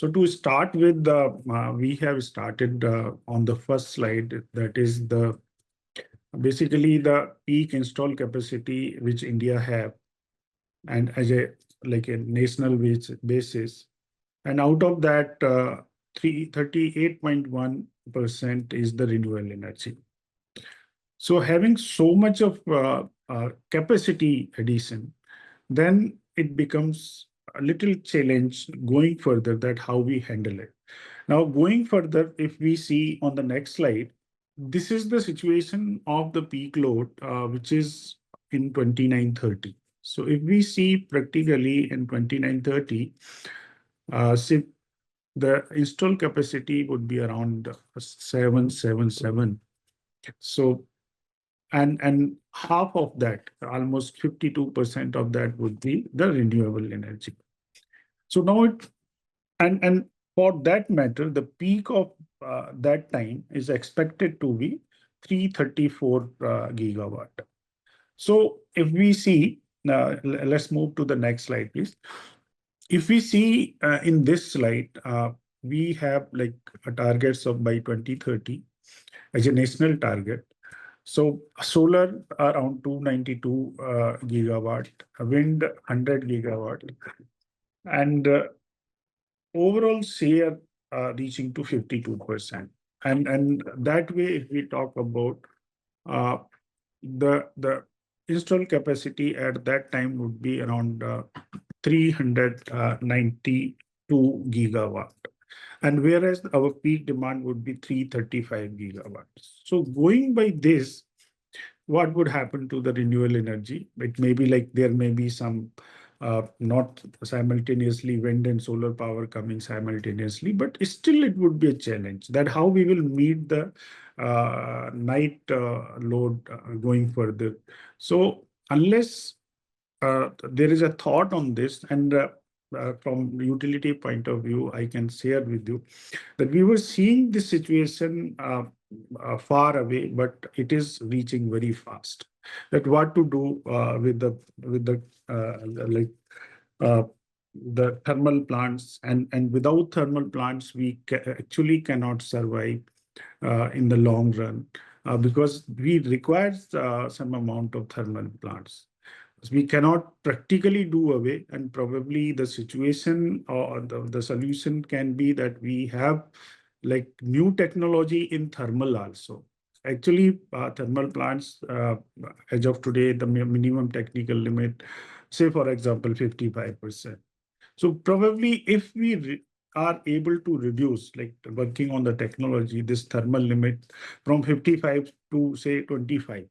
So to start with, we have started on the first slide. That is basically the peak install capacity which India have, and as a like a national basis. And out of that, 38.1% is the renewable energy. So having so much of capacity addition, then it becomes a little challenge going further that how we handle it. Now, going further, if we see on the next slide, this is the situation of the peak load, which is in 2930. So if we see practically in 2930, see, the install capacity would be around 777. So and half of that, almost 52% of that would be the renewable energy. So now and for that matter, the peak of that time is expected to be 334 gigawatt. So if we see, let's move to the next slide, please. If we see in this slide, we have like targets of by 2030 as a national target. So solar around 292 gigawatt, wind 100 gigawatt, and overall share reaching to 52%. And that way, if we talk about uh, the install capacity at that time would be around 392 gigawatt. And whereas our peak demand would be 335 gigawatts. So going by this, what would happen to the renewable energy? It may be like there may be some not simultaneously wind and solar power coming simultaneously, but still it would be a challenge that how we will meet the night load going further. So unless there is a thought on this, and from utility point of view, I can share with you that we were seeing this situation far away, but it is reaching very fast. That what to do with the like uh, the thermal plants, and without thermal plants, we actually cannot survive in the long run because we require some amount of thermal plants. We cannot practically do away, and probably the situation or the solution can be that we have like new technology in thermal also. Actually, thermal plants, as of today, the minimum technical limit, say for example, 55%. So probably if we are able to reduce, like working on the technology, this thermal limit from 55 to say 25,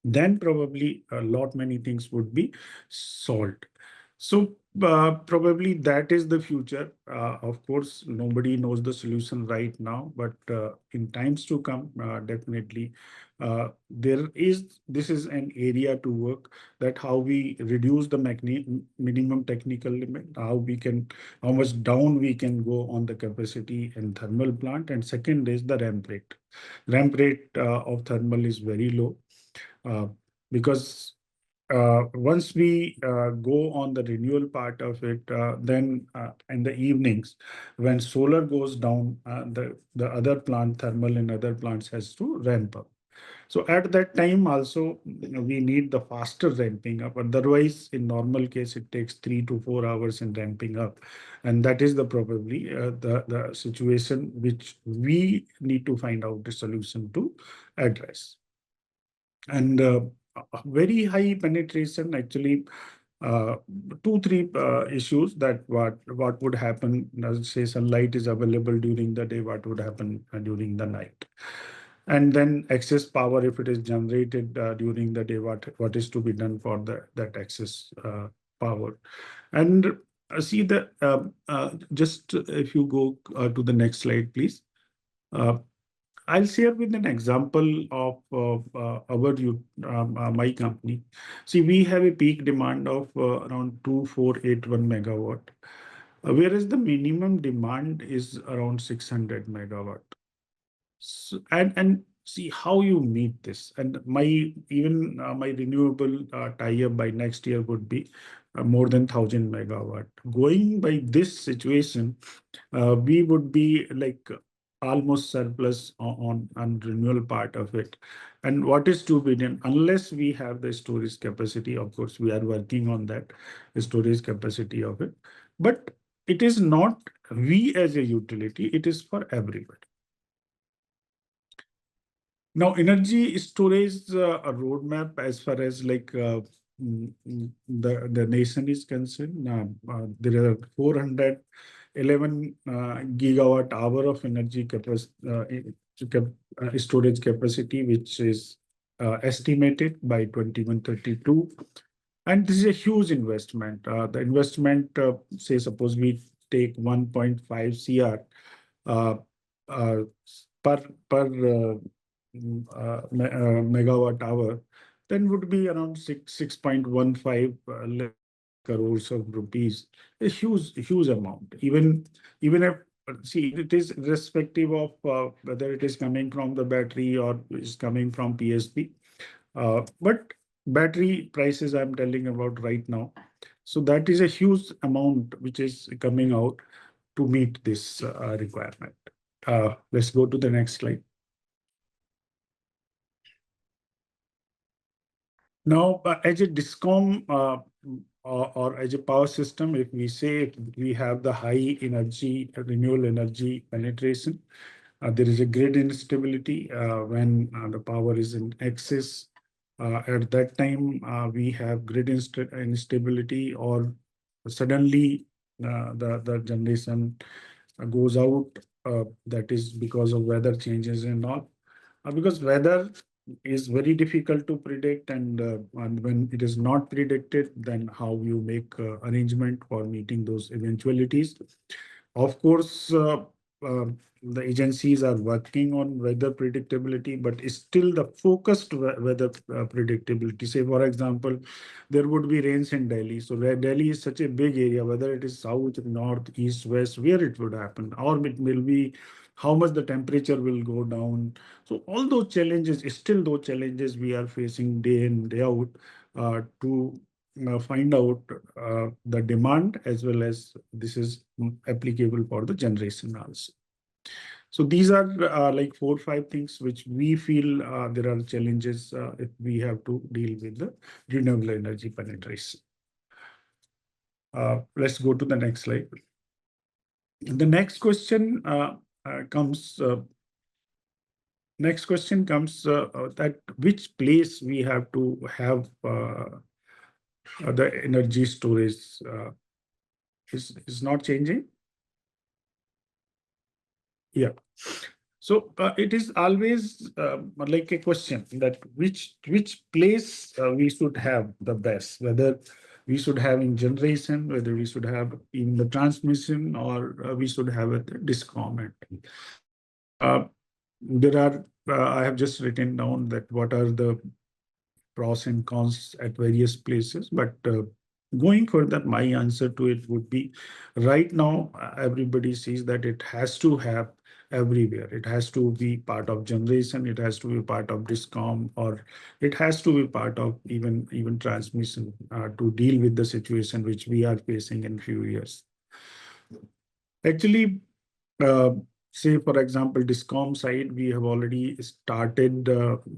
then probably a lot many things would be solved. So probably that is the future. Of course, nobody knows the solution right now, but in times to come, definitely this is an area to work, that how we reduce the minimum technical limit, how much down we can go on the capacity and thermal plant. And second is the ramp rate. Ramp rate of thermal is very low uh, because once we go on the renewal part of it, then in the evenings, when solar goes down, the other plant, thermal and other plants has to ramp up. So at that time also, we need the faster ramping up. Otherwise, in normal case, it takes 3 to 4 hours in ramping up, and that is the probably the situation which we need to find out the solution to address. And very high penetration, actually, uh, two, three issues that what would happen, say sunlight is available during the day, what would happen during the night. And then excess power, if it is generated during the day, what is to be done for that excess power. And see the just if you go to the next slide, please. Uh, I'll share with an example of my company. See, we have a peak demand of around 2481 megawatt, whereas the minimum demand is around 600 megawatt. So, and see how you meet this. And my even my renewable tie-up by next year would be more than 1,000 megawatt. Going by this situation, we would be like almost surplus on renewable part of it. And what is 2 billion? Unless we have the storage capacity, of course, we are working on that storage capacity of it. But it is not we as a utility, it is for everybody. Now, energy storage a roadmap as far as like the nation is concerned. There are 411 gigawatt hour of energy storage capacity, which is estimated by 2132. And this is a huge investment. The investment, say, suppose we take 1.5 CR uh, uh, per megawatt hour, then would be around 6.15 lakh crores of rupees. A huge amount. Even if, see, it is irrespective of whether it is coming from the battery or is coming from PSP. But battery prices I'm telling about right now. So that is a huge amount which is coming out to meet this requirement. Let's go to the next slide. Now, as a DISCOM or as a power system, if we say we have the high energy, renewable energy penetration, there is a grid instability when the power is in excess. At that time, we have grid instability, or suddenly the generation goes out. That is because of weather changes and all. Because weather is very difficult to predict, and when it is not predicted, then how you make arrangement for meeting those eventualities. Of course, the agencies are working on weather predictability, but still the focused weather predictability. Say, for example, there would be rains in Delhi. So where Delhi is such a big area, whether it is south, north, east, west, where it would happen, or it will be how much the temperature will go down. So all those challenges, still those challenges we are facing day in, day out to find out the demand, as well as this is applicable for the generation also. So these are like 4 or 5 things which we feel there are challenges if we have to deal with the renewable energy penetration. Let's go to the next slide. The next question comes. Next question comes that which place we have to have the energy storage is not changing. Yeah. So it is always like a question that which place we should have the best, whether we should have in generation, whether we should have in the transmission, or we should have at the discom. Uh, there are, I have just written down that what are the pros and cons at various places. But going further, my answer to it would be right now, everybody sees that it has to have everywhere. It has to be part of generation. It has to be part of discom, or it has to be part of even transmission to deal with the situation which we are facing in few years. Actually, uh, say, for example, discom side, we have already started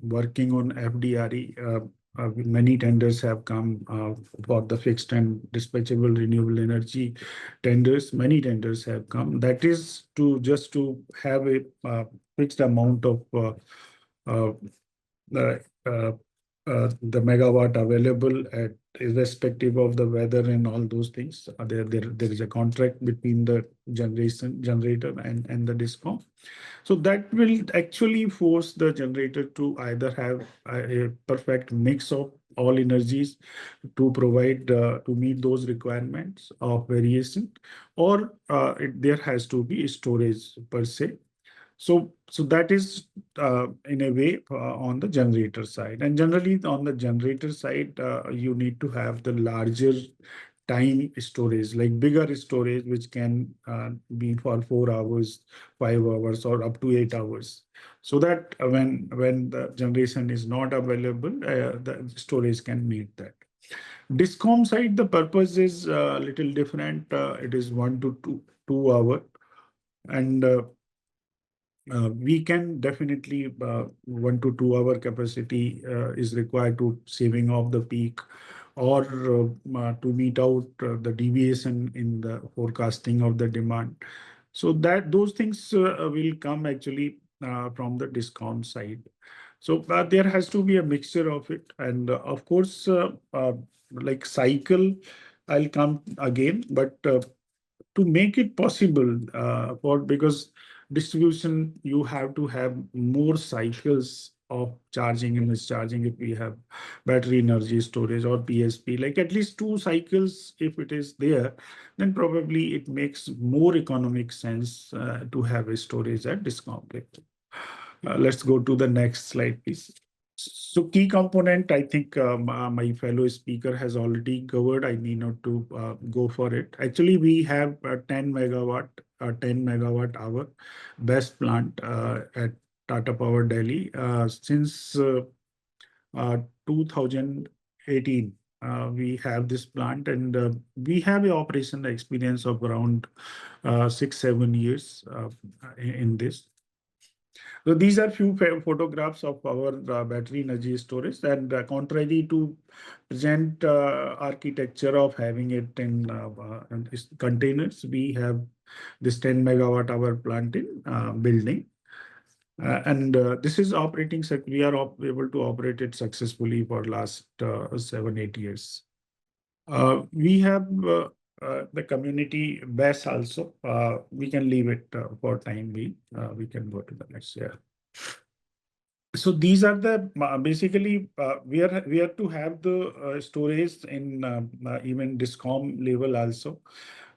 working on FDRE. Many tenders have come for the fixed and dispatchable renewable energy tenders. Many tenders have come. That is to just to have a fixed amount of uh, the the megawatt available at irrespective of the weather and all those things. There is a contract between the generator and the discom. So that will actually force the generator to either have a perfect mix of all energies to provide to meet those requirements of variation, or there has to be storage per se. So that is in a way on the generator side. And generally on the generator side, you need to have the larger time storage, like bigger storage, which can be for 4 hours, 5 hours, or up to 8 hours. So that when the generation is not available, the storage can meet that. Discom side, the purpose is a little different. It is 1 to 2 hour, and we can definitely 1 to 2 hour capacity is required to saving off the peak, or to meet out the deviation in the forecasting of the demand. So that those things will come actually from the discom side. So there has to be a mixture of it, and of course, like cycle, I'll come again, but to make it possible for, because distribution, you have to have more cycles of charging and discharging. If we have battery energy storage or PSP, like at least 2 cycles, if it is there, then probably it makes more economic sense to have a storage at discount rate. Let's go to the next slide, please. So key component, I think my fellow speaker has already covered. I need not to go for it. Actually, we have 10 megawatt, 10 megawatt hour best plant at Tata Power Delhi since 2018. We have this plant, and we have a operation experience of around 6-7 years in this. So these are few photographs of our battery energy storage, and contrary to present architecture of having it in containers, we have this 10 megawatt hour plant in building. And this is operating, we are able to operate it successfully for last 7-8 years. We have the community base also. We can leave it for time being. We can go to the next year. So these are the basically we are to have the storage in even discom level also,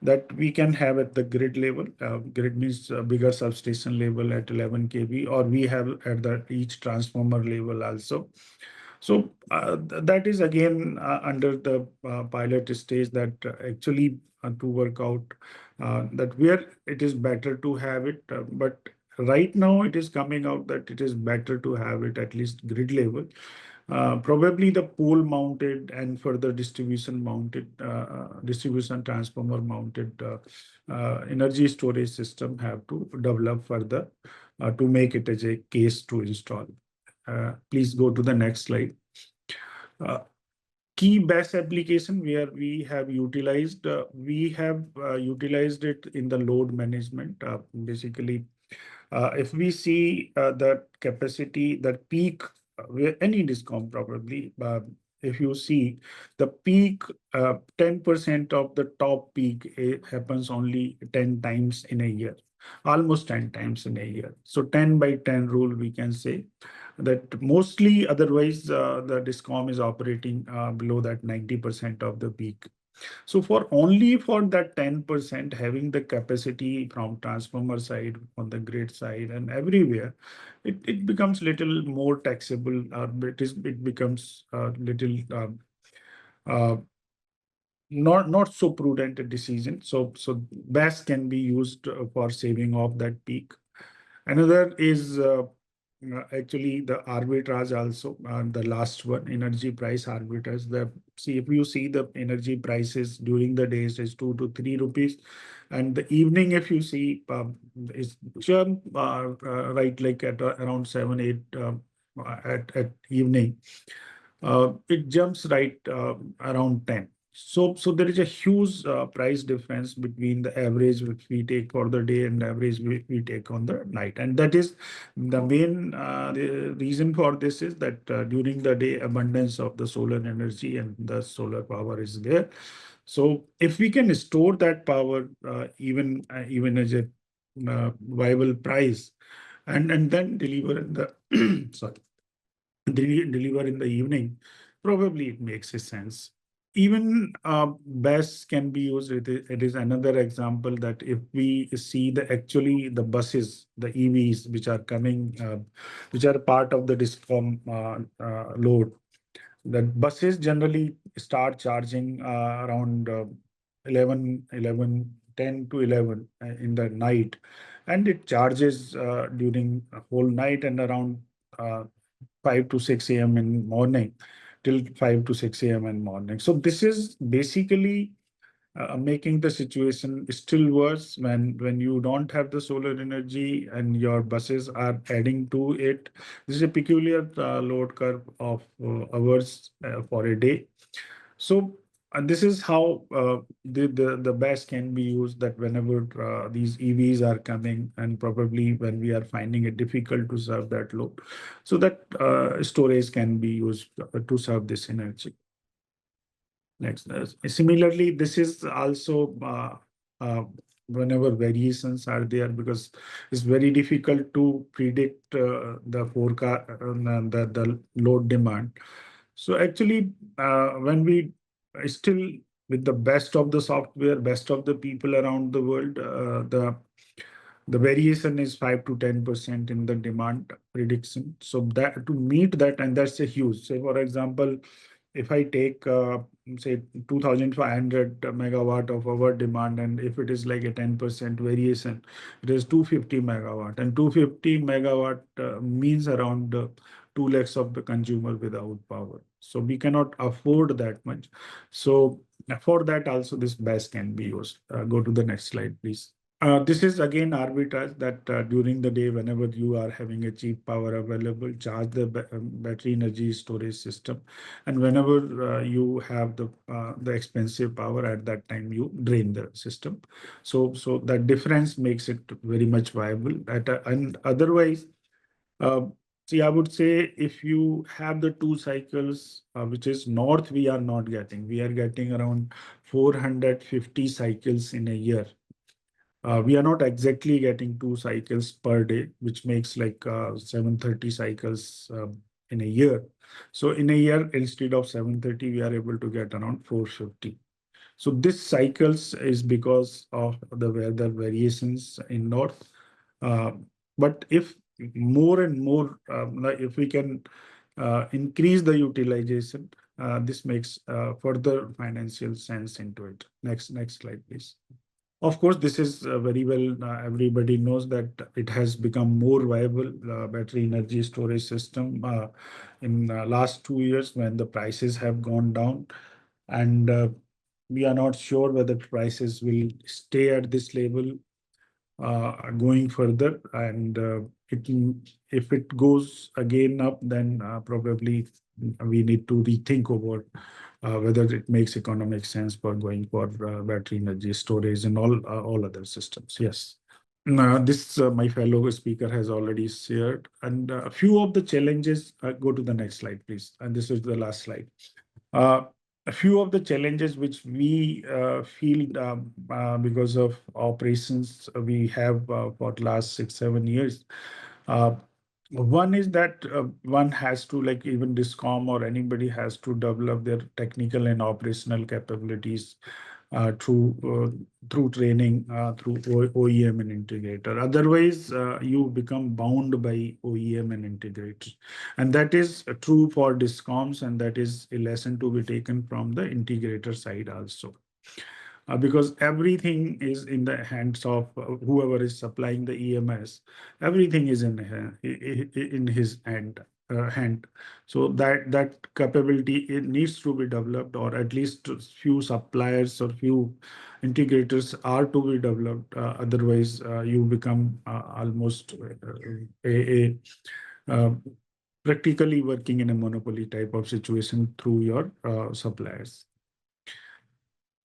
that we can have at the grid level. Grid means bigger substation level at 11 kV, or we have at the each transformer level also. So that is again under the pilot stage, that actually to work out that where it is better to have it. But right now it is coming out that it is better to have it at least grid level. Probably the pole mounted and further distribution mounted, distribution transformer mounted energy storage system have to develop further to make it as a case to install. Please go to the next slide. Uh, Key best application where we have utilized it in the load management. Basically, if we see the capacity, that peak, where any discom probably, if you see the peak, 10% of the top peak happens only 10 times in a year, almost 10 times in a year. So 10 by 10 rule, we can say that mostly otherwise the discom is operating below that 90% of the peak. So for only for that 10%, having the capacity from transformer side, on the grid side, and everywhere, it becomes little more taxable. It becomes little uh, not so prudent a decision. So BAS can be used for saving off that peak. Another is actually the arbitrage also, the last one, energy price arbitrage. If you see the energy prices during the days is 2 to 3 rupees, and the evening, if you see, is jump right, like at around 7-8 at evening, it jumps right around 10. So there is a huge price difference between the average which we take for the day and the average we take on the night. And that is the main the reason for this is that during the day, abundance of the solar energy and the solar power is there. So if we can store that power even as a viable price, and then deliver in the sorry, deliver in the evening, probably it makes a sense. Even BESS can be used. It is another example that if we see the actually the buses, the EVs, which are coming, which are part of the discom load, that buses generally start charging around 10 to 11 in the night, and it charges during a whole night and around uh, 5 to 6 a.m. in morning. till 5 to 6 a.m. in morning. So this is basically making the situation still worse when you don't have the solar energy and your buses are adding to it. This is a peculiar load curve of hours for a day. So this is how the BESS can be used, that whenever these EVs are coming, and probably when we are finding it difficult to serve that load, so that storage can be used to serve this energy. Next. Similarly, this is also whenever variations are there, because it's very difficult to predict the forecast, the load demand. So actually, when we still, with the best of the software, best of the people around the world, the variation is 5 to 10% in the demand prediction. So that to meet that, and that's a huge. Say for example, if I take say 2,500 megawatt of our demand, and if it is like a 10% variation, it is 250 megawatt, and 250 megawatt means around 2 lakhs of the consumer without power. So we cannot afford that much. So for that also this BESS can be used. Go to the next slide, please. This is again arbitrage, that during the day, whenever you are having a cheap power available, charge the battery energy storage system, and whenever you have the expensive power, at that time you drain the system. So that difference makes it very much viable. And otherwise, uh, see, I would say if you have the 2 cycles, which is north, we are not getting. We are getting around 450 cycles in a year. We are not exactly getting 2 cycles per day, which makes like 730 cycles in a year. So in a year, instead of 730, we are able to get around 450. So this cycles is because of the weather variations in north. Uh, but if more and more, like if we can increase the utilization, this makes further financial sense into it. Next slide, please. Of course, this is very well, everybody knows that it has become more viable, battery energy storage system in last 2 years, when the prices have gone down. And we are not sure whether prices will stay at this level going further. And if it goes again up, then probably we need to rethink over whether it makes economic sense for going for battery energy storage and all other systems. Yes. This my fellow speaker has already shared, and a few of the challenges. Go to the next slide, please. And this is the last slide. Uh, a few of the challenges which we feel because of operations we have for the last 6 7 years. Uh, One is that one has to, like even Discom or anybody has to develop their technical and operational capabilities through training, through OEM and integrator. Otherwise, you become bound by OEM and integrators, and that is true for Discoms, and that is a lesson to be taken from the integrator side also. Because everything is in the hands of whoever is supplying the EMS. Everything is in his hand. So that capability, it needs to be developed, or at least few suppliers or few integrators are to be developed. Otherwise, you become almost a uh, practically working in a monopoly type of situation through your suppliers.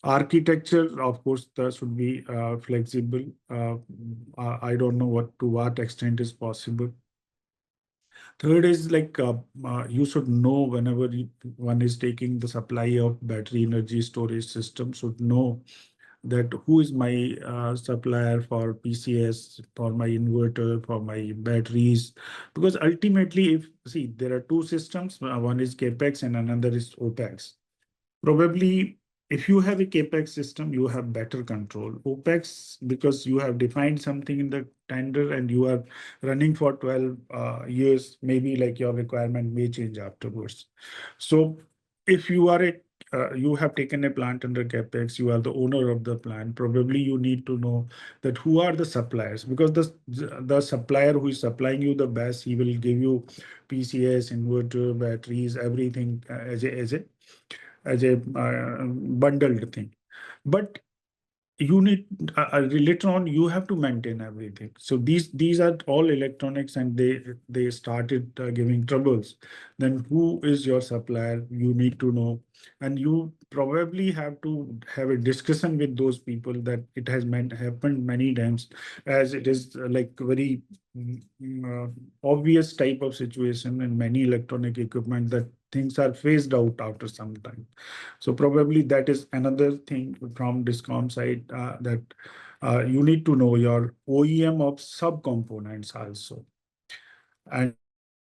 Architecture, of course, that should be flexible. I don't know to what extent is possible. Third is like you should know whenever one is taking the supply of battery energy storage system, should know that who is my supplier for PCS, for my inverter, for my batteries. Because ultimately, if see, there are two systems, one is CAPEX and another is OPEX. Probably, if you have a CAPEX system, you have better control. OPEX, because you have defined something in the tender and you are running for 12 years, maybe like your requirement may change afterwards. So if you are you have taken a plant under capex, you are the owner of the plant. Probably you need to know that who are the suppliers, because the supplier who is supplying you the best, he will give you PCS, inverter, batteries, everything as a bundled thing. But you need later on you have to maintain everything. So these are all electronics, and they started giving troubles. Then who is your supplier, you need to know. And you probably have to have a discussion with those people, that it has happened many times, as it is like very obvious type of situation in many electronic equipment, that things are phased out after some time. So probably that is another thing from Discom side, that you need to know your OEM of subcomponents also. And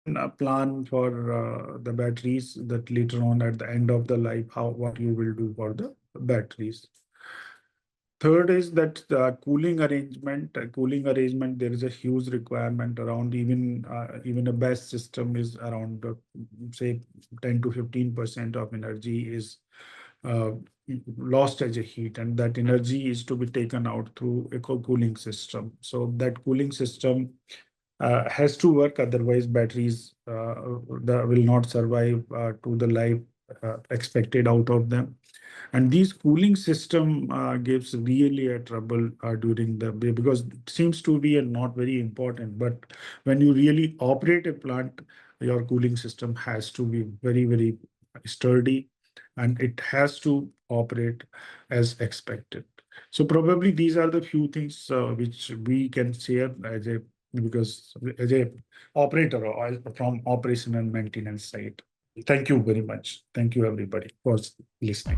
then plan for the batteries, that later on at the end of the life, what you will do for the batteries. Third is that the cooling arrangement. Cooling arrangement, there is a huge requirement around, even a best system is around say 10 to 15% of energy is uh, lost as a heat, and that energy is to be taken out through a cooling system. So that cooling system has to work, otherwise batteries will not survive to the life expected out of them. And these cooling system gives really a trouble during the day, because it seems to be a not very important, but when you really operate a plant, your cooling system has to be very sturdy, and it has to operate as expected. So probably these are the few things which we can share as a, because as a operator or from operation and maintenance side. Thank you very much. Thank you everybody for listening.